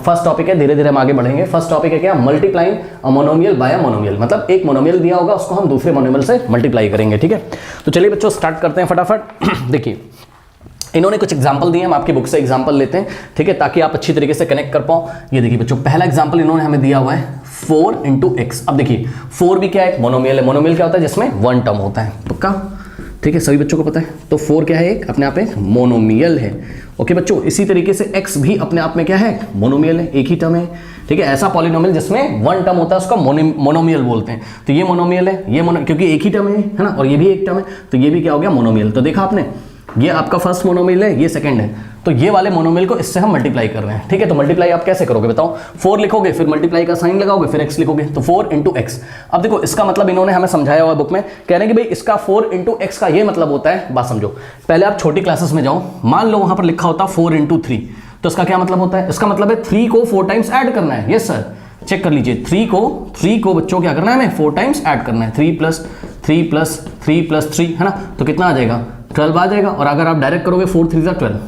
First topic है, धीरे धीरे हम आगे बढ़ेंगे। फर्स्ट टॉपिक है क्या, मल्टीप्लाइंग अ मोनोमियल बाय अ मोनोमियल, मतलब एक मोनोमियल दिया होगा उसको हम दूसरे मोनोमियल से मल्टीप्लाई करेंगे। ठीक है, तो चलिए बच्चों स्टार्ट करते हैं फटाफट। देखिए इन्होंने कुछ एग्जाम्पल दिए, हम आपकी बुक से एग्जाम्पल लेते हैं, ठीक है, ताकि आप अच्छी तरीके से कनेक्ट कर पाओ। ये देखिए बच्चों, पहला एग्जाम्पल इन्होंने हमें दिया हुआ है 4 × x। अब देखिए 4 भी क्या है, एक मोनोमियल है। मोनोमियल क्या होता है, जिसमें वन टर्म होता है, पक्का, ठीक है, सभी बच्चों को पता है। तो 4 क्या है, एक अपने आप एक मोनोमियल है। ओके बच्चों, इसी तरीके से x भी अपने आप में क्या है, मोनोमियल है, एक ही टर्म है। ठीक है, ऐसा पॉलिनोमियल जिसमें वन टर्म होता है उसका मोनोमियल बोलते हैं। तो ये मोनोमियल है, ये क्योंकि एक ही टर्म है ना, और ये भी एक टर्म है, तो ये भी क्या हो गया, मोनोमियल। तो देखा आपने, ये आपका फर्स्ट मोनोमियल है, ये सेकंड है, तो ये वाले मोनोमियल को इससे हम मल्टीप्लाई कर रहे हैं। ठीक है, तो मल्टीप्लाई आप कैसे करोगे बताओ, 4 लिखोगे, फिर मल्टीप्लाई का साइन लगाओगे, फिर x लिखोगे, तो 4 × x। अब देखो इसका मतलब इन्होंने हमें समझाया हुआ बुक में, कह रहे हैं कि भाई इसका 4 × x का ये मतलब होता है, बात समझो। पहले आप छोटी क्लासेस में जाओ, मान लो वहां पर लिखा होता 4 × 3, तो इसका क्या मतलब होता है, इसका मतलब है 3 को 4 टाइम्स ऐड करना है। यस सर, चेक कर लीजिए, 3 को बच्चों क्या करना है, हमें 4 टाइम्स ऐड करना है। 3 + 3 + 3 + 3 है ना, तो कितना आ जाएगा, 12 आ जाएगा। और अगर आप डायरेक्ट करोगे 4 × 3 = 12,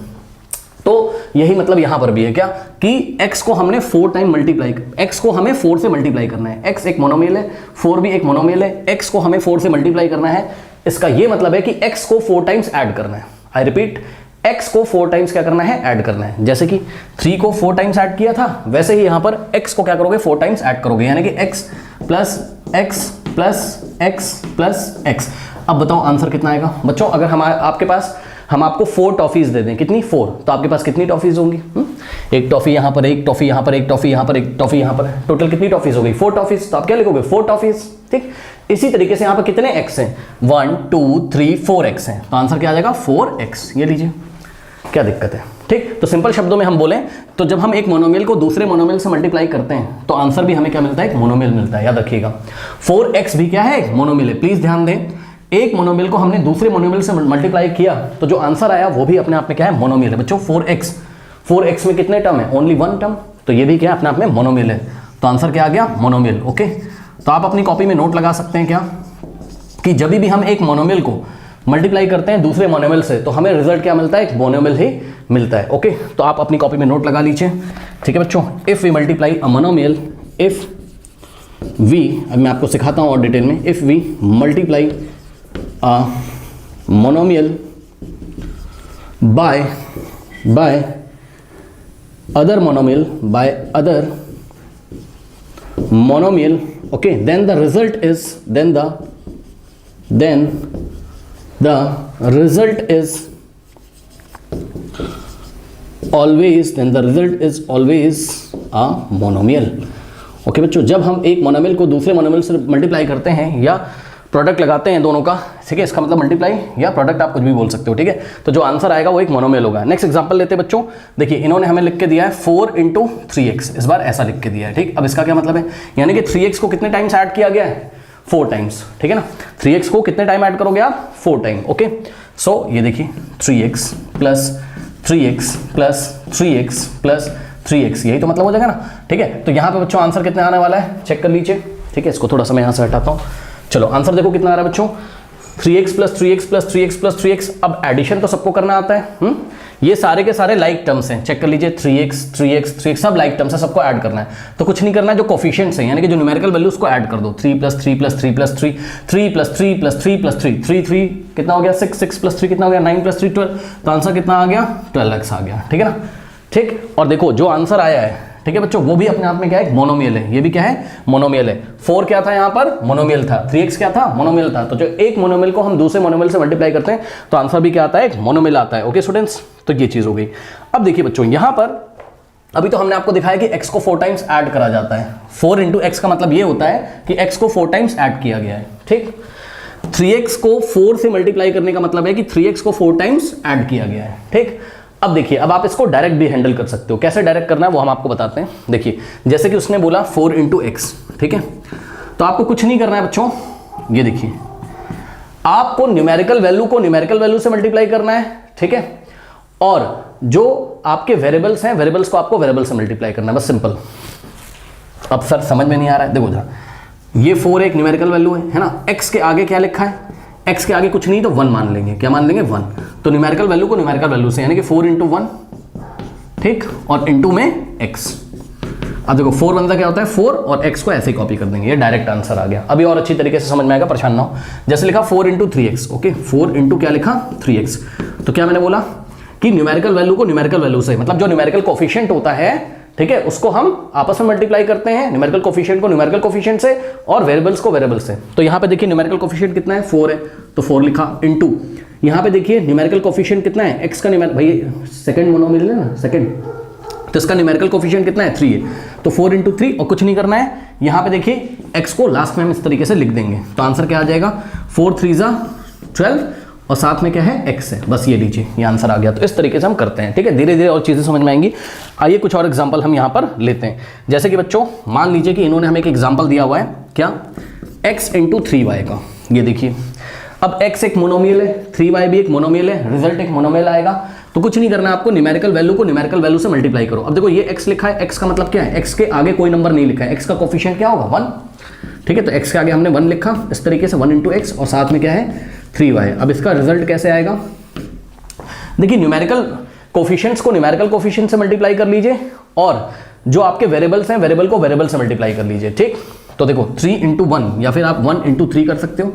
तो यही मतलब यहां पर भी है क्या, कि x को हमने 4 टाइम मल्टीप्लाई, x को हमें 4 से मल्टीप्लाई करना है। x एक मोनोमियल है, 4 भी एक मोनोमियल है, x को हमें 4 से मल्टीप्लाई करना है। इसका ये मतलब है कि x को 4 टाइम्स ऐड करना है। आई रिपीट, x को 4 टाइम्स क्या करना है, ऐड करना है। जैसे कि 3 को 4 टाइम्स ऐड किया था, वैसे ही यहां पर x को क्या करोगे, 4 टाइम्स ऐड करोगे, यानी कि x + x + x + x। अब बताओ आंसर कितना आएगा बच्चों। अगर हम आपको 4 टॉफीज दे दें, कितनी 4, तो आपके पास कितनी टॉफीज होंगी, एक टॉफी यहां पर, एक टॉफी यहां पर, एक टॉफी यहां पर, एक टॉफी यहां पर, टोटल कितनी टॉफीज हो गई, 4 टॉफीज। तो आप क्या लिखोगे, 4 टॉफीज। ठीक, इसी तरीके से यहां पर कितने x हैं, 1 2 3 4 x हैं, तो आंसर क्या आ जाएगा, 4x। ये लीजिए, क्या दिक्कत है। ठीक, तो सिंपल शब्दों में हम बोलें तो जब हम एक मोनोमियल को दूसरे मोनोमियल से मल्टीप्लाई करते हैं तो आंसर भी हमें क्या मिलता है, एक मोनोमियल मिलता है। याद रखिएगा, 4x भी क्या है, एक मोनोमियल है। प्लीज ध्यान दें, एक मोनोमियल को हमने दूसरे मोनोमियल से मल्टीप्लाई किया तो जो आंसर आया वो भी अपने आप में क्या है, मोनोमियल है। बच्चों 4x में कितने टर्म है, ओनली 1 टर्म, तो ये भी क्या है, अपने आप में मोनोमियल है। तो आंसर क्या आ गया, मोनोमियल। ओके, तो आप अपनी कॉपी में नोट लगा सकते हैं क्या, कि जब भी हम एक मोनोमियल को मल्टीप्लाई करते हैं दूसरे मोनोमियल से तो हमें रिजल्ट क्या मिलता है, एक मोनोमियल ही मिलता है। ओके, तो आप अपनी कॉपी में नोट लगा लीजिए। ठीक है बच्चों, if we multiply a monomial, if we, अब मैं आपको सिखाता हूं और डिटेल में, if we multiply a monomial by other monomial, by other monomial, okay, then the result is, then the result is always a monomial। Okay बच्चों, जब हम एक मोनोमियल को दूसरे मोनोमियल से मल्टीप्लाई करते हैं या प्रोडक्ट लगाते हैं दोनों का, ठीक है, इसका मतलब मल्टीप्लाई या प्रोडक्ट आप कुछ भी बोल सकते हो। ठीक है, तो जो आंसर आएगा वो एक मोनोमियल होगा। नेक्स्ट एग्जांपल लेते हैं बच्चों। देखिए इन्होंने हमें लिख के दिया है 4 × 3x, इस बार ऐसा लिख के दिया है। ठीक, अब इसका क्या मतलब है, यानी कि 3x को कितने टाइम्स ऐड किया गया है, 4 टाइम्स। ठीक है ना, 3x को कितने टाइम ऐड करोगे आप, 4 टाइम। ओके, सो ये देखिए 3x + 3x + 3x + 3x, यही तो मतलब हो जाएगा ना। ठीक है, तो यहाँ पे बच्चों आंसर कितने आने वाला है, चेक कर लीजिए। ठीक है, इसको थोड़ा सा मैं यहाँ से हटाता हूँ। चलो आंसर देखो कितना आ रहा है बच्चों, 3x + 3x + 3x + 3x। अब एडिशन तो सबको करना आता है। ये सारे के सारे लाइक टर्म्स हैं, चेक कर लीजिए, 3x सब लाइक टर्म्स है, सबको ऐड करना है। तो कुछ नहीं करना है, जो कोफिशिएंट्स हैं यानी कि जो न्यूमेरिकल वैल्यू उसको ऐड कर दो। 3 + 3 + 3 + 3, 3 + 3 + 3 + 3, 3 कितना हो गया, 6 + 3 कितना हो गया, 9 + 3 12। तो आंसर कितना आ गया, 12x आ गया। ठीक है ना। ठीक, और देखो जो आंसर आया है, ठीक है बच्चों, वो भी अपने आप में क्या है, मोनोमियल है। ये भी क्या है, मोनोमियल है। 4 क्या था यहाँ पर, मोनोमियल था। 3x क्या था, मोनोमियल था। तो जो एक मोनोमियल को हम दूसरे मोनोमियल से मल्टीप्लाई करते हैं तो आंसर भी क्या आता है, एक मोनोमियल आता है। ओके स्टूडेंट्स, तो ये चीज हो गई। अब देखिए बच्चों, यहाँ पर अभी तो हमने आपको दिखाया कि x को 4 टाइम्स ऐड करा जाता है। 4 × x का मतलब ये होता है कि x को 4 टाइम्स ऐड किया गया है। ठीक, 3x को 4 से मल्टीप्लाई करने का मतलब है कि 3x को 4 टाइम्स ऐड किया गया है। ठीक, अब देखिए, अब आप इसको डायरेक्ट भी हैंडल कर सकते हो। कैसे डायरेक्ट करना है वो हम आपको बताते हैं। देखिए जैसे कि उसने बोला 4 × x, ठीक है, तो आपको कुछ नहीं करना है बच्चों। ये देखिए, आपको न्यूमेरिकल वैल्यू को न्यूमेरिकल वैल्यू से मल्टीप्लाई करना है। ठीक है, और जो आपके वेरिएबल्स हैं, वेरिएबल्स को आपको वेरिएबल से मल्टीप्लाई करना है, बस सिंपल। अब सर समझ में नहीं आ रहा है, देखो जरा, ये 4 एक न्यूमेरिकल वैल्यू है ना, x के आगे क्या लिखा है, x के आगे कुछ नहीं तो 1 मान लेंगे। क्या मान लेंगे, 1। तो न्यूमेरिकल वैल्यू को न्यूमेरिकल वैल्यू से, यानी कि 4 × 1, ठीक, और इंटू में x। अब देखो 4 बनता क्या होता है 4 और x को ऐसे ही कॉपी कर देंगे, ये डायरेक्ट आंसर आ गया। अभी और अच्छी तरीके से समझ में आएगा, परेशान ना हो। जैसे लिखा 4 इंटू 3x, ओके 4 इंटू क्या लिखा 3x, तो क्या मैंने बोला कि न्यूमेरिकल वैल्यू को न्यूमेरिकल वैल्यू से, मतलब जो न्यूमेरिकल कोफिशिएंट होता है, ठीक है, उसको हम आपस में मल्टीप्लाई करते हैं, न्यूमेरिकल कोफिशिएंट को न्यूमेरिकल कोफिशिएंट से और वेरिएबल्स को वेरिएबल से। तो यहाँ पे देखिए न्यूमेरिकल कोफिशिएंट कितना है 4 है, तो 4 लिखा इंटू, यहाँ पे देखिए न्यूमेरिकल कोफिशिएंट कितना है x का, भाई सेकंड मोनोमियल है ना सेकंड, तो इसका न्यूमेरिकल कोफिशिएंट कितना है 3 है, तो 4 इंटू 3 और कुछ नहीं करना है। यहाँ पे देखिए x को लास्ट में हम इस तरीके से लिख देंगे, तो आंसर क्या आ जाएगा 4 3 12 और साथ में क्या है x है, बस ये लीजिए ये आंसर आ गया। तो इस तरीके से हम करते हैं, ठीक है, धीरे धीरे और चीज़ें समझ में आएंगी। आइए कुछ और एग्जांपल हम यहाँ पर लेते हैं। जैसे कि बच्चों मान लीजिए कि इन्होंने हमें एक एग्जांपल दिया हुआ है, क्या x इंटू 3y का, ये देखिए अब x एक मोनोमियल है, 3y भी एक मोनोमियल है, रिजल्ट एक मोनोमियल आएगा। तो कुछ नहीं करना है आपको, न्यूमेरिकल वैल्यू को न्यूमेरिकल वैल्यू से मल्टीप्लाई करो। अब देखो ये x लिखा है, x का मतलब क्या है, x के आगे कोई नंबर नहीं लिखा है, x का कोफिशिएंट क्या होगा 1, ठीक है, तो x के आगे हमने 1 लिखा इस तरीके से 1 इंटू एक्स और साथ में क्या है 3y। अब इसका रिजल्ट कैसे आएगा, देखिए न्यूमेरिकल कोफिशिएंट्स को न्यूमेरिकल कोफिशिएंट से मल्टीप्लाई कर लीजिए और जो आपके वेरिएबल्स हैं वेरिएबल को वेरिएबल से मल्टीप्लाई कर लीजिए, ठीक। तो देखो 3 इंटू 1 या फिर आप 1 इंटू 3 कर सकते हो,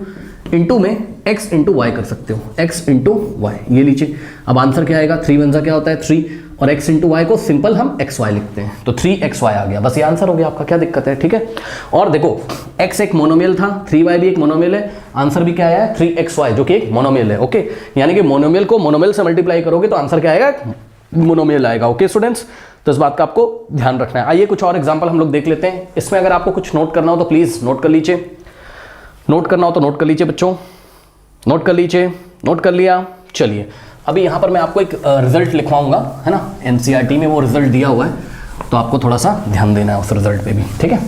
इंटू में x इंटू वाई कर सकते हो, x इंटू वाई, ये लीजिए। अब आंसर क्या आएगा 3 1 क्या होता है 3 और x इंटू वाई को सिंपल हम xy लिखते हैं, तो 3xy आ गया, बस ये आंसर हो गया आपका, क्या दिक्कत है, ठीक है। और देखो x एक मोनोमियल था, 3y भी एक मोनोमियल है, आंसर भी क्या आया है 3xy जो कि एक मोनोमियल है, ओके। यानी कि मोनोमियल को मोनोमियल से मल्टीप्लाई करोगे तो आंसर क्या आएगा मोनोमियल आएगा, ओके स्टूडेंट्स। तो इस बात का आपको ध्यान रखना है। आइए कुछ और एग्जाम्पल हम लोग देख लेते हैं। इसमें अगर आपको कुछ नोट करना हो तो प्लीज नोट कर लीजिए, नोट करना हो तो नोट कर लीजिए बच्चों, नोट कर लीजिए, नोट कर लिया। चलिए अभी यहाँ पर मैं आपको एक रिजल्ट लिखवाऊंगा, है ना, एनसीईआरटी में वो रिजल्ट दिया हुआ है, तो आपको थोड़ा सा ध्यान देना है उस रिजल्ट पे भी, ठीक है।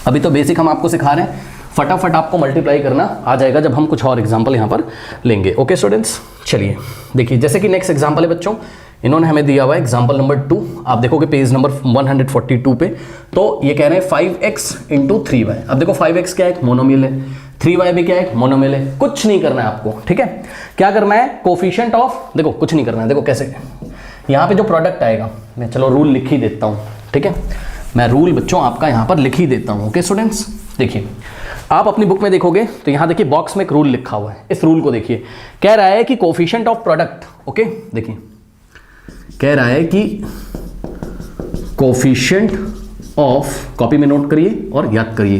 अभी तो बेसिक हम आपको सिखा रहे हैं, फटाफट आपको मल्टीप्लाई करना आ जाएगा जब हम कुछ और एग्जाम्पल यहाँ पर लेंगे, ओके स्टूडेंट्स। चलिए देखिए जैसे कि नेक्स्ट एग्जाम्पल है बच्चों, इन्होंने हमें दिया हुआ है एग्जाम्पल नंबर 2, आप देखोगे पेज नंबर 142 पे, तो ये कह रहे हैं 5x इंटू 3y। अब देखो 5x क्या है, एक मोनोमियल है, 3y भी क्या है, एक मोनोमियल है। कुछ नहीं करना है आपको, ठीक है। क्या करना है, कोफिशिएंट ऑफ, देखो कुछ नहीं करना है, देखो कैसे, यहाँ पे जो प्रोडक्ट आएगा, मैं चलो रूल लिख ही देता हूँ, ठीक है, मैं रूल बच्चों आपका यहाँ पर लिख ही देता हूँ, ओके स्टूडेंट्स। देखिए आप अपनी बुक में देखोगे तो यहाँ देखिए बॉक्स में एक रूल लिखा हुआ है, इस रूल को देखिए, कह रहा है कि कोफिशिएंट ऑफ प्रोडक्ट, ओके, देखिए कह रहा है कि कोफिशिएंट ऑफ, कॉपी में नोट करिए और याद करिए,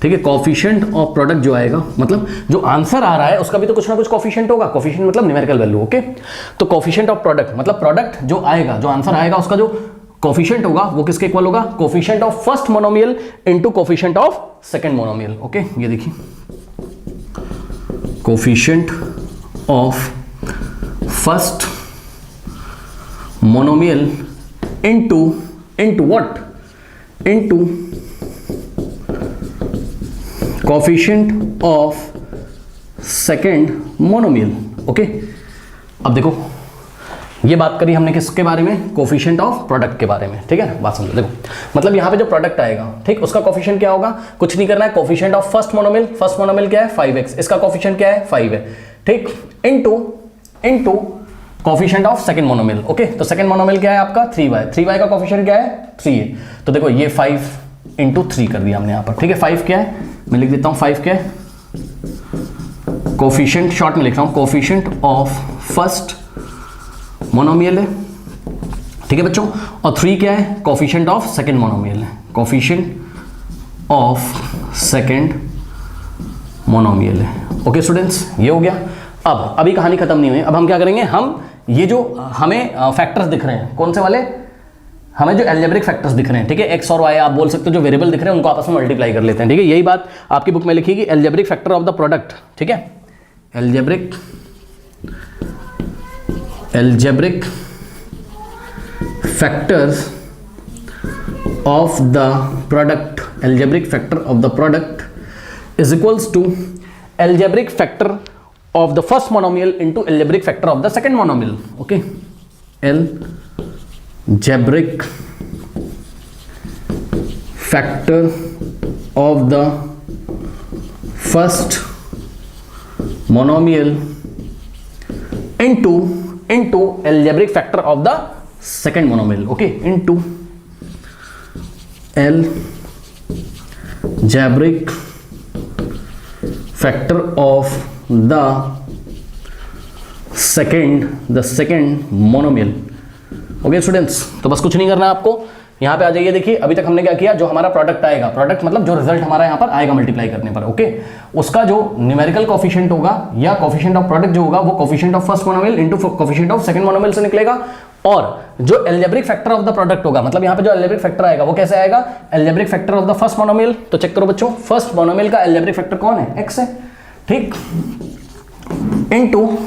ठीक है, कोफिशिएंट ऑफ प्रोडक्ट जो आएगा, मतलब जो आंसर आ रहा है उसका भी तो कुछ ना कुछ कोफिशिएंट होगा, कोफिशिएंट मतलब न्यूमेरिकल वैल्यू, ओके। तो कोफिशिएंट ऑफ प्रोडक्ट मतलब प्रोडक्ट जो आएगा, जो आंसर आएगा उसका जो कोफिशिएंट होगा वो किसके इक्वल होगा, coefficient of first monomial into coefficient of second monomial, okay. ये देखिए coefficient of first monomial into what, into coefficient of second monomial, okay. अब देखो ये बात करी हमने किसके बारे में, कोफिशिएंट ऑफ प्रोडक्ट के बारे में, ठीक है। बात समझो, देखो मतलब यहाँ पे जो प्रोडक्ट आएगा, ठीक, उसका कोफिशिएंट क्या होगा, कुछ नहीं करना है, coefficient of first monomial, first monomial क्या है 5x, इसका कोफिशिएंट क्या है 5 है, ठीक, into coefficient of second monomial, okay. तो सेकंड मोनोमियल क्या है आपका 3y का कोफिशिएंट क्या है 3 है, तो देखो ये 5 इंटू 3 कर दिया हमने यहाँ पर, ठीक है। 5 क्या है, मैं लिख देता हूँ 5 क्या है, कोफिशिएंट शॉर्ट में लिख रहा हूँ, कोफिशिएंट ऑफ फर्स्ट मोनोमियल है, ठीक है बच्चों, और 3 क्या है, कोफिशिएंट ऑफ सेकंड मोनोमियल है, कोफिशिएंट ऑफ सेकंड मोनोमियल है, ओके स्टूडेंट्स, ये हो गया। अब अभी कहानी खत्म नहीं हुई, अब हम क्या करेंगे, हम ये जो हमें फैक्टर्स दिख रहे हैं, कौन से वाले, हमें जो एल्जेब्रिक फैक्टर्स दिख रहे हैं, ठीक है, एक्स और वाई आप बोल सकते हो, जो वेरिएबल दिख रहे हैं उनको आपस में मल्टीप्लाई कर लेते हैं, ठीक है। यही बात आपकी बुक में लिखी algebraic factor of the product, ठीक है, algebraic factors of the product, algebraic factor of the product is equals to algebraic factor of the first monomial into algebraic factor of the second monomial, okay, algebraic factor of the first monomial into algebraic factor of the second monomial, okay, into algebraic factor of the second monomial। Okay students, तो बस कुछ नहीं करना है आपको, यहाँ पे आ जाइए। देखिए अभी तक हमने क्या किया, जो हमारा प्रोडक्ट आएगा, प्रोडक्ट मतलब जो रिजल्ट हमारा यहाँ पर आएगा मल्टीप्लाई करने पर, ओके, उसका जो न्यूमेरिकल कोफिशिएंट होगा या कोफिशिएंट ऑफ प्रोडक्ट जो होगा वो coefficient of first monomial into coefficient of second monomial से निकलेगा। और जो algebraic factor of the product होगा, मतलब यहाँ पे जो एल्जेब्रिक फैक्टर आएगा वो कैसे आएगा, algebraic factor of the first monomial. तो चेक करो बच्चों, फर्स्ट मोनोमियल का एल्जेब्रिक फैक्टर कौन है, x है, ठीक, into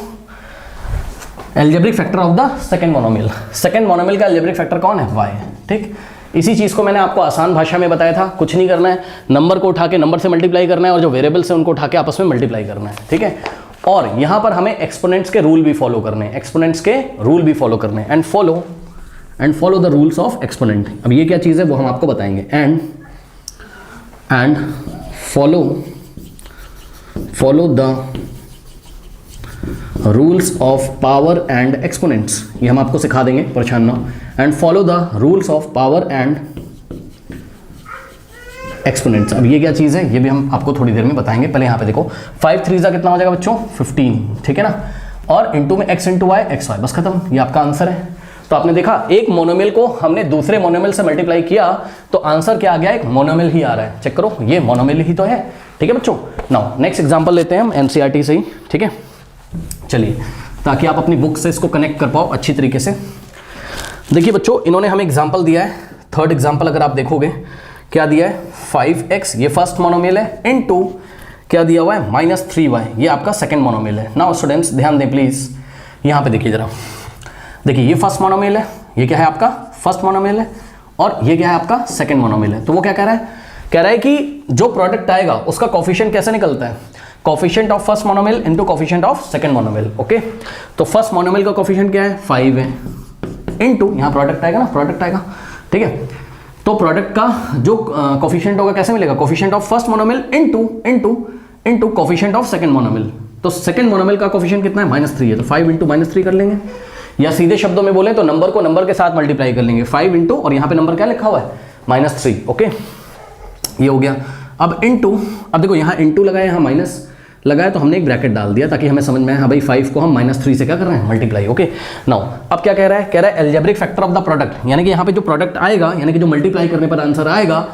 algebraic factor of the second monomial. Second monomial का एल्जेब्रिक फैक्टर कौन है, y है, ठीक। इसी चीज को मैंने आपको आसान भाषा में बताया था, कुछ नहीं करना है, नंबर को उठा के नंबर से मल्टीप्लाई करना है और जो वेरिएबल्स हैं उनको उठा के आपस में मल्टीप्लाई करना है, ठीक है। और यहां पर हमें एक्सपोनेंट्स के रूल भी फॉलो करने हैं, एक्सपोनेंट्स के रूल भी फॉलो करने हैं, and follow the rules of exponent. अब ये क्या चीज है वो हम आपको बताएंगे, and follow the rules of power and exponents, ये हम आपको सिखा देंगे, परेशान ना हो। And follow the rules of power and exponents. अब ये क्या चीज़ है ये भी हम आपको थोड़ी देर में बताएंगे। पहले यहाँ पे देखो 5 3 कितना हो जाएगा बच्चों, 15, ठीक है ना, और इंटू में x into y x y, बस खत्म, ये आपका आंसर है। तो आपने देखा एक मोनोमियल को हमने दूसरे मोनोमियल से मल्टीप्लाई किया तो आंसर क्या आ गया, एक मोनोमियल ही आ रहा है। चेक करो, ये मोनोमियल ही तो है, ठीक है बच्चों। नाउ नेक्स्ट एग्जांपल लेते हैं हम एनसीईआरटी से ही, ठीक है। चलिए, ताकि आप अपनी बुक से इसको कनेक्ट कर पाओ अच्छी तरीके से। देखिए बच्चों, इन्होंने हमें एग्जांपल दिया है, थर्ड एग्जांपल अगर आप देखोगे क्या दिया है, 5x ये फर्स्ट मोनोमियल है, इनटू क्या दिया हुआ है, -3y ये आपका सेकंड मोनोमियल है। नाउ स्टूडेंट्स ध्यान दें प्लीज, यहाँ पे देखिए जरा, देखिए ये फर्स्ट मोनोमियल है, ये क्या है आपका फर्स्ट मोनोमियल है, और ये क्या है आपका सेकंड मोनोमियल है। तो वो क्या कह रहा है, कह रहा है कि जो प्रोडक्ट आएगा उसका कोफिशिएंट कैसे निकलता है, coefficient of first monomial into coefficient of second monomial, okay. तो फर्स्ट मोनोमियल का कोफिशिएंट क्या है, 5 है, इनटू यहाँ प्रोडक्ट आएगा ना, प्रोडक्ट आएगा, ठीक है। तो प्रोडक्ट का जो कोफिशिएंट होगा कैसे मिलेगा, coefficient of first monomial into coefficient of second monomial. तो सेकंड मोनोमियल का कोफिशिएंट कितना है, -3 है, तो 5 इंटू -3 कर लेंगे, या सीधे शब्दों में बोले तो नंबर को नंबर के साथ मल्टीप्लाई कर लेंगे, 5 इंटू, और यहाँ पे नंबर क्या लिखा हुआ है, -3, ओके, ये हो गया। अब इनटू, अब देखो यहाँ इनटू लगाया, यहाँ माइनस लगाया, तो हमने एक ब्रैकेट डाल दिया ताकि हमें समझ में आए, हाँ भाई 5 को हम -3 से क्या कर रहे हैं, मल्टीप्लाई, ओके। नाउ अब क्या कह रहा है, कह रहा है algebraic factor of the product, यानी कि यहाँ पे जो प्रोडक्ट आएगा, यानी कि जो मल्टीप्लाई करने पर आंसर आएगा,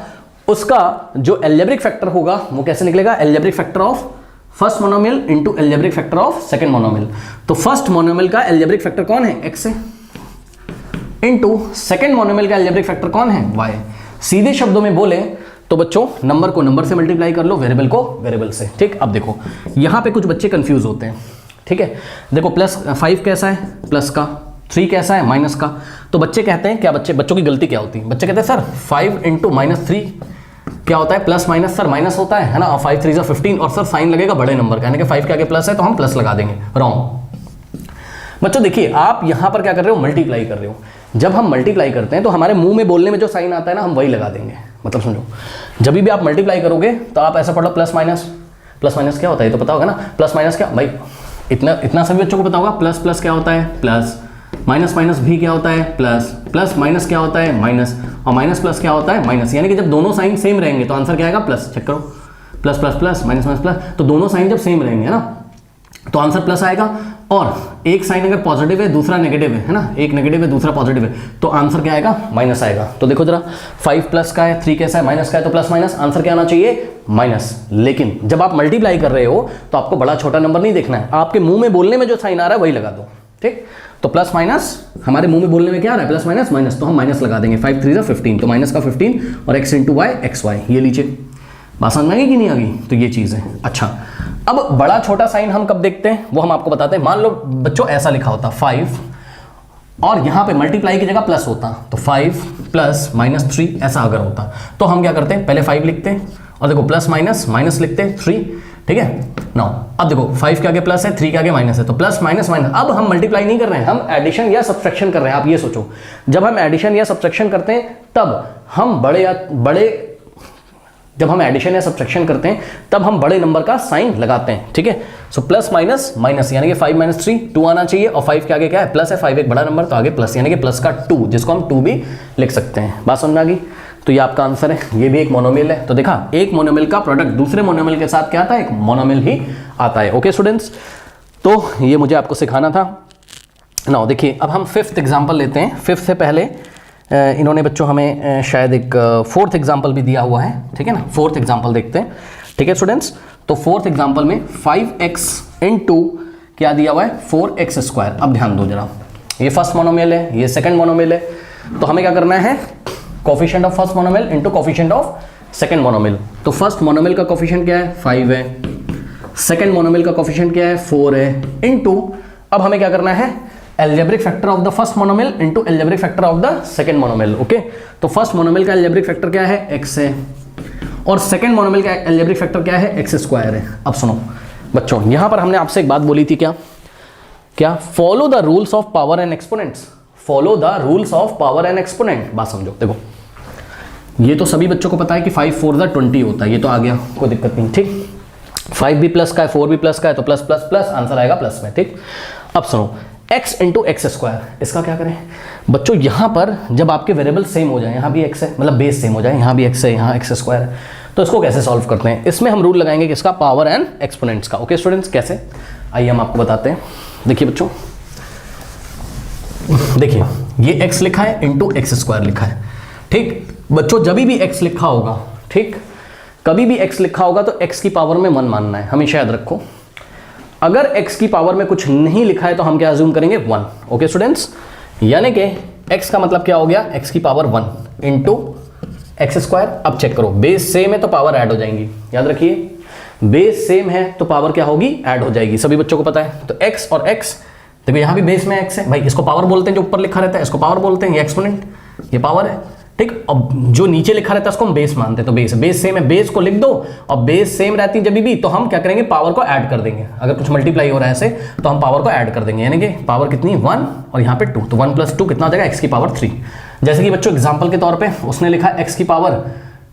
उसका जो एल्जेब्रिक फैक्टर होगा वो कैसे निकलेगा, algebraic factor of first monomial into algebraic factor of second monomial. तो फर्स्ट मोनोमियल का एल्जेब्रिक फैक्टर कौन है, x है, इनटू सेकंड मोनोमियल का एल्जेब्रिक फैक्टर कौन है, y। सीधे शब्दों में बोले तो बच्चों नंबर को नंबर से मल्टीप्लाई कर लो, वेरिएबल को वेरिएबल से, ठीक। अब देखो यहाँ पे कुछ बच्चे कंफ्यूज होते हैं, ठीक है। देखो +5 कैसा है, प्लस का, 3 कैसा है, माइनस का। तो बच्चे कहते हैं क्या, बच्चों की गलती क्या होती है, बच्चे कहते हैं सर 5 इंटू -3 क्या होता है, प्लस माइनस, सर माइनस होता है ना, 5 3 15, और सर साइन लगेगा बड़े नंबर का, यानी कि 5 के आगे प्लस है तो हम प्लस लगा देंगे, रॉन्ग। बच्चों देखिए, आप यहाँ पर क्या कर रहे हो, मल्टीप्लाई कर रहे हो। जब हम मल्टीप्लाई करते हैं तो हमारे मुंह में बोलने में जो साइन आता है ना, हम वही लगा देंगे। मतलब समझो, जब भी आप मल्टीप्लाई करोगे तो आप ऐसा पढ़ लो, प्लस माइनस क्या होता है, ये तो पता होगा ना, प्लस माइनस क्या भाई, इतना सभी बच्चों को पता होगा, प्लस क्या होता है, प्लस, माइनस भी क्या होता है, प्लस माइनस क्या होता है, माइनस, और माइनस प्लस क्या होता है, माइनस। यानी कि जब दोनों साइन सेम रहेंगे तो आंसर क्या आएगा, प्लस। चेक करो, प्लस माइनस प्लस, तो दोनों साइन जब सेम रहेंगे है ना, तो आंसर प्लस आएगा। और एक साइन अगर पॉजिटिव है दूसरा नेगेटिव है ना, एक नेगेटिव है दूसरा पॉजिटिव है, तो आंसर क्या आएगा, माइनस आएगा। तो देखो जरा, 5 प्लस का है, 3 कैसा है, माइनस का है, तो प्लस माइनस आंसर क्या आना चाहिए, माइनस। लेकिन जब आप मल्टीप्लाई कर रहे हो तो आपको बड़ा छोटा नंबर नहीं देखना है, आपके मुंह में बोलने में जो साइन आ रहा है वही लगा दो, ठीक। तो प्लस माइनस हमारे मुंह में बोलने में क्या आ रहा है, प्लस माइनस, तो हम माइनस लगा देंगे, 5 3 15, तो माइनस का 15 और x into y x y, ये लीजिए। बात समझ में आएगी कि नहीं आ गई, तो ये चीज़ है। अच्छा, अब बड़ा छोटा साइन हम कब देखते हैं वो हम आपको बताते हैं। मान लो बच्चों ऐसा लिखा होता 5 और यहाँ पे मल्टीप्लाई की जगह प्लस होता, तो 5 प्लस -3 ऐसा अगर होता, तो हम क्या करते हैं, पहले 5 लिखते हैं और देखो प्लस माइनस लिखते हैं 3, ठीक है। नाउ अब देखो 5 के आगे प्लस है, 3 के आगे माइनस है, तो प्लस माइनस। अब हम मल्टीप्लाई नहीं कर रहे हैं, हम एडिशन या सब्ट्रैक्शन कर रहे हैं। आप ये सोचो, जब हम एडिशन या सब्ट्रैक्शन करते हैं तब हम जब हम एडिशन या सब्ट्रैक्शन करते हैं तब हम बड़े नंबर का साइन लगाते हैं, ठीक है। सो प्लस माइनस यानी कि 5 - 3 2 आना चाहिए, और 5 के आगे क्या है, प्लस है, 5 एक बड़ा नंबर तो आगे प्लस, यानी कि प्लस का 2, जिसको हम 2 भी लिख सकते हैं। बात समझ में आ गई। तो ये आपका आंसर है, ये भी एक मोनोमियल है। तो देखा, एक मोनोमियल का प्रोडक्ट दूसरे मोनोमियल के साथ क्या आता है, एक मोनोमियल ही आता है। ओके स्टूडेंट्स, तो ये मुझे आपको सिखाना था। नाउ देखिए, अब हम 5th एग्जाम्पल लेते हैं। 5th से पहले इन्होंने बच्चों हमें शायद एक 4th एग्जाम्पल भी दिया हुआ है, ठीक है ना। 4th एग्जाम्पल देखते हैं, ठीक है स्टूडेंट्स। तो 4th एग्जाम्पल में 5x इंटू क्या दिया हुआ है, 4x स्क्वायर। अब ध्यान दो जरा, ये फर्स्ट मोनोमियल है, ये सेकंड मोनोमियल है। तो हमें क्या करना है, coefficient of first monomial into coefficient of second monomial. तो फर्स्ट मोनोमियल का कोफिशिएंट क्या है, 5 है। सेकंड मोनोमियल का कोफिशिएंट क्या है, 4 है। इंटू अब हमें क्या करना है, algebraic factor of the first monomial into algebraic factor of the second monomial. Okay, तो फर्स्ट मोनोमियल का एल्जेब्रिक फैक्टर क्या है, x है, और सेकंड मोनोमियल का एल्जेब्रिक फैक्टर क्या है, x स्क्वायर है। अब सुनो बच्चों, यहां पर हमने आपसे एक बात बोली थी, क्या follow the rules of power and exponents. Follow the rules of power and exponent. बात समझो, देखो ये तो सभी बच्चों को पता है कि 5 4 द 20 होता है, ये तो आ गया, कोई दिक्कत नहीं, ठीक। 5 भी प्लस का है, 4 भी प्लस का है, तो प्लस प्लस प्लस आंसर आएगा प्लस में, ठीक। अब सुनो, x इंटू एक्स स्क्वायर, इसका क्या करें बच्चों, यहां पर जब आपके वेरिएबल सेम हो जाए, यहां भी x है, मतलब बेस सेम हो जाए, यहां भी x है, यहां x स्क्वायर है, तो इसको कैसे सॉल्व करते हैं। इसमें हम रूल लगाएंगे किसका, पावर एंड एक्सपोनेंट्स का। ओके स्टूडेंट्स, कैसे, आइए हम आपको बताते हैं। देखिए बच्चों, देखिए ये x लिखा है इंटू एक्स स्क्वायर लिखा है, ठीक। बच्चों जब भी x लिखा होगा, ठीक, कभी भी x लिखा होगा तो x की पावर में 1 मानना है, हमेशा याद रखो। अगर x की पावर में कुछ नहीं लिखा है तो हम क्या अज्यूम करेंगे, 1। ओके स्टूडेंट्स, यानी कि x का मतलब क्या हो गया, x की पावर 1 इंटू एक्स स्क्वायर। अब चेक करो, बेस सेम है तो पावर ऐड हो जाएंगी, याद रखिए, बेस सेम है तो पावर क्या होगी, ऐड हो जाएगी, सभी बच्चों को पता है। तो x और x, देखो यहाँ भी बेस में x है भाई, इसको पावर बोलते हैं, जो ऊपर लिखा रहता है इसको पावर बोलते हैं, ये एक्सपोनेंट, ये पावर है, ठीक। अब जो नीचे लिखा रहता है उसको हम बेस मानते हैं, तो बेस सेम है, बेस को लिख दो, और बेस सेम रहती है जब भी, तो हम क्या करेंगे, पावर को ऐड कर देंगे। अगर कुछ मल्टीप्लाई हो रहा है ऐसे तो हम पावर को ऐड कर देंगे, यानी कि पावर कितनी, 1 और यहाँ पे 2, तो 1 + 2 कितना हो जाएगा, x की पावर 3। जैसे कि बच्चों एग्जाम्पल के तौर पर उसने लिखा x की पावर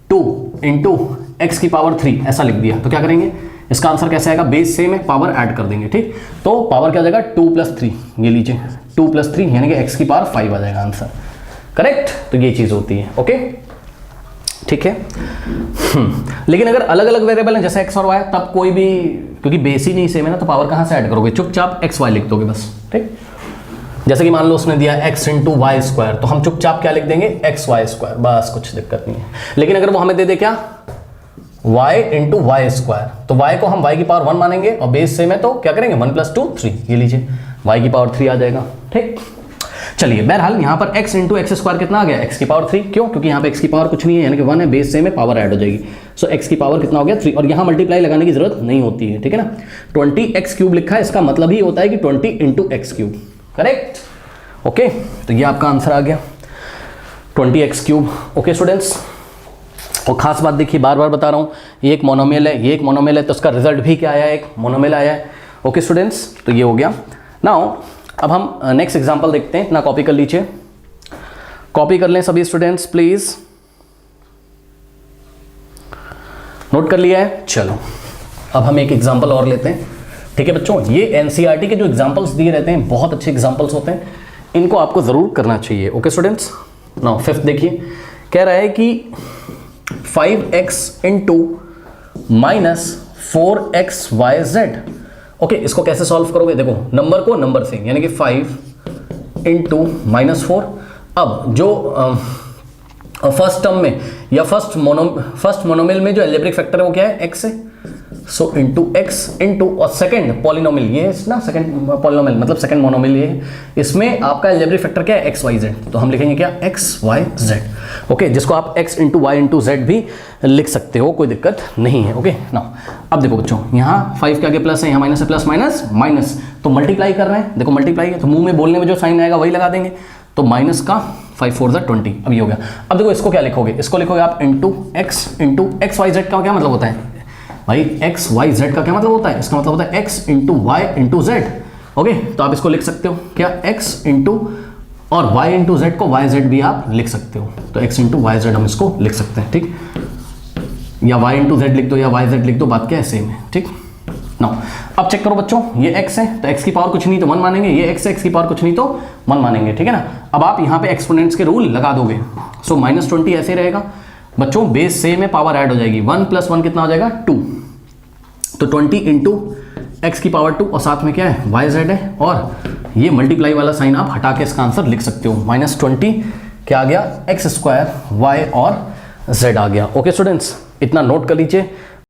2 इंटू एक्स की पावर 3, ऐसा लिख दिया, तो क्या करेंगे, इसका आंसर कैसे आएगा, बेस सेम है, पावर ऐड कर देंगे, ठीक। तो पावर क्या हो जाएगा, 2 + 3, ये लीजिए 2 + 3 यानी कि x की पावर 5 आ जाएगा आंसर, करेक्ट। तो ये चीज होती है, ओके, ठीक है। लेकिन अगर अलग अलग वेरिएबल हैं जैसे x और y, तब कोई भी, क्योंकि बेस ही नहीं सेम है ना, तो पावर कहां से ऐड करोगे, चुपचाप x y लिख दोगे बस, ठीक। जैसे कि मान लो उसने दिया x इंटू वाई स्क्वायर, तो हम चुपचाप क्या लिख देंगे, एक्स वाई स्क्वायर, बस, कुछ दिक्कत नहीं है। लेकिन अगर वो हमें दे दे क्या, y इंटू वाई स्क्वायर, तो y को हम y की पावर 1 मानेंगे, और बेस सेम है तो क्या करेंगे, 1 + 2 3, ये लीजिए y की पावर 3 आ जाएगा, ठीक। चलिए, बहरहाल यहाँ पर x इंटू एक्स स्क्वायर कितना आ गया, x की पावर 3, क्यों, क्योंकि यहाँ पे x की पावर कुछ नहीं है, यानी कि 1 है, बेस सेम है, पावर ऐड हो जाएगी, सो x की पावर कितना हो गया, 3, और यहाँ मल्टीप्लाई लगाने की जरूरत नहीं होती है, ठीक है ना। 20x³ लिखा है, इसका मतलब ही होता है कि 20 इंटू x³, करेक्ट। ओके, तो ये आपका आंसर आ गया 20x³। ओके स्टूडेंट्स, और खास बात देखिए, बार बार बता रहा हूँ, ये एक मोनोमियल है, ये एक मोनोमियल है, तो उसका रिजल्ट भी क्या आया है, एक मोनोमियल आया है। ओके स्टूडेंट्स, तो ये हो गया। नाउ अब हम नेक्स्ट एग्जांपल देखते हैं, इतना कॉपी कर लीजिए, कॉपी कर लें सभी स्टूडेंट्स प्लीज, नोट कर लिया है। चलो अब हम एक एग्जांपल और लेते हैं, ठीक है बच्चों। ये एनसीईआरटी के जो एग्जांपल्स दिए रहते हैं बहुत अच्छे एग्जांपल्स होते हैं, इनको आपको जरूर करना चाहिए। ओके स्टूडेंट्स, नाउ 5th देखिए, कह रहा है कि 5x इंटू -4xyz। ओके, इसको कैसे सॉल्व करोगे, देखो नंबर को नंबर से, यानी कि 5 इंटू -4। अब जो फर्स्ट टर्म में या फर्स्ट मोनोमियल में जो एल्जेब्रिक फैक्टर है वो क्या है, x है, सो इंटू एक्स इंटू, और सेकंड पॉलिनोमियल ये है ना, सेकंड पॉलिनोमियल मतलब सेकंड मोनोमियल ये है, इसमें आपका एल्जेब्रिक फैक्टर क्या है, XYZ, तो हम लिखेंगे क्या, XYZ। ओके, जिसको आप x into y into z भी लिख सकते हो, कोई दिक्कत नहीं है। ओके ना, अब देखो बच्चों, यहाँ 5 के आगे प्लस है, यहाँ माइनस है, प्लस माइनस माइनस, तो मल्टीप्लाई कर रहे हैं, देखो मल्टीप्लाई है तो मुंह में बोलने में जो साइन आएगा वही लगा देंगे, तो माइनस का 5 4 20, अब ये हो गया। अब देखो इसको क्या लिखोगे, इसको लिखोगे आप इंटू एक्स इंटू XYZ का क्या मतलब होता है भाई, XYZ का क्या मतलब होता है, इसका मतलब होता है x into y into z. Okay, तो आप इसको लिख सकते हो क्या, x इंटू और y इंटू जेड को YZ भी आप लिख सकते हो, तो x इंटू YZ हम इसको लिख सकते हैं, ठीक, या y इंटू जेड लिख दो या YZ लिख दो, बात क्या है, सेम है, ठीक। नाउ अब चेक करो बच्चों, ये x है तो x की पावर कुछ नहीं तो 1 मानेंगे, ये x है, x की पावर कुछ नहीं तो 1 मानेंगे, ठीक है ना। अब आप यहाँ पे एक्सपोनेंट्स के रूल लगा दोगे, सो -20 ऐसे रहेगा बच्चों, बेस से में पावर ऐड हो जाएगी, 1 + 1 कितना हो जाएगा 2, तो 20 इंटू x की पावर 2 और साथ में क्या है y z है, और ये मल्टीप्लाई वाला साइन आप हटा के इसका आंसर लिख सकते हो, -20 क्या आ गया x² y और z आ गया। ओके स्टूडेंट्स, इतना नोट कर लीजिए।